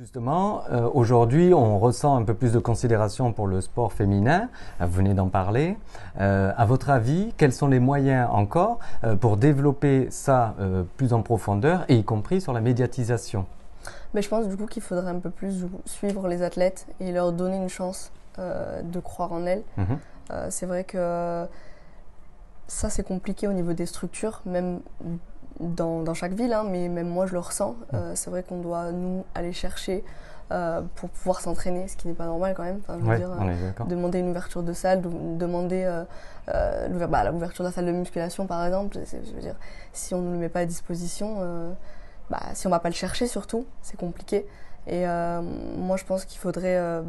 Justement, aujourd'hui, on ressent un peu plus de considération pour le sport féminin. Vous venez d'en parler. À votre avis, quels sont les moyens encore pour développer ça plus en profondeur, et y compris sur la médiatisation? Mais je pense du coup qu'il faudrait un peu plus suivre les athlètes et leur donner une chance de croire en elles. Mhm. C'est vrai que ça c'est compliqué au niveau des structures, même dans chaque ville, hein, mais même moi je le ressens. C'est vrai qu'on doit nous aller chercher pour pouvoir s'entraîner, ce qui n'est pas normal quand même. Enfin, je veux dire, on est d'accord. demander une ouverture de salle, demander l'ouverture de la salle de musculation par exemple. Je veux dire, si on ne le met pas à disposition, si on ne va pas le chercher surtout, c'est compliqué. Et moi je pense qu'il faudrait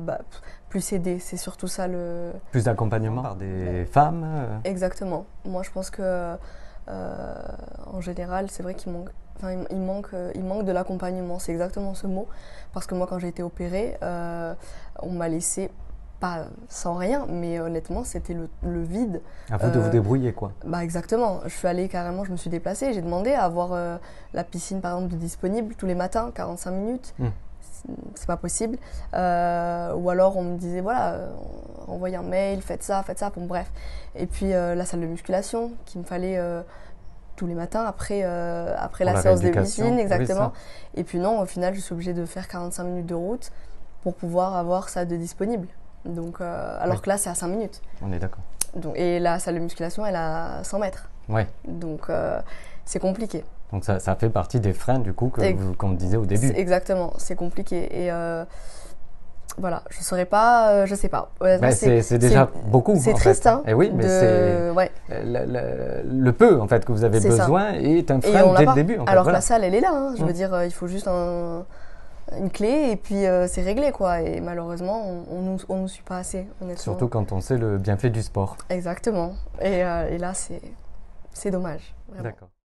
plus aider, c'est surtout ça le... Plus d'accompagnement par des femmes Exactement. Moi je pense que en général c'est vrai qu'il manque, enfin, il manque de l'accompagnement, c'est exactement ce mot. Parce que moi quand j'ai été opérée, on m'a laissé pas sans rien, mais honnêtement c'était le vide. À vous de vous débrouiller quoi. Bah exactement, je suis allée carrément, je me suis déplacée, j'ai demandé à avoir la piscine par exemple de disponible tous les matins, 45 minutes. C'est pas possible. Ou alors on me disait voilà, envoyez un mail, faites ça, bon bref. Et puis la salle de musculation qu'il me fallait tous les matins après la séance de piscine, exactement. Oui, et puis non, au final je suis obligée de faire 45 minutes de route pour pouvoir avoir ça de disponible. Donc, alors que là c'est à 5 minutes. On est d'accord. Donc, et la salle de musculation elle a 100 mètres. Ouais. Donc c'est compliqué. Donc ça fait partie des freins du coup qu'on disait au début. Exactement, c'est compliqué. Et voilà, je saurais pas, je sais pas. C'est déjà beaucoup. C'est triste, hein. Et oui, mais le peu en fait que vous avez besoin est un frein dès le début. En fait. Alors que la salle, elle est là. Hein. Je veux dire, il faut juste une clé et puis c'est réglé quoi. Et malheureusement, on nous suit pas assez, honnêtement. Surtout quand on sait le bienfait du sport. Exactement. Et là, c'est dommage. D'accord.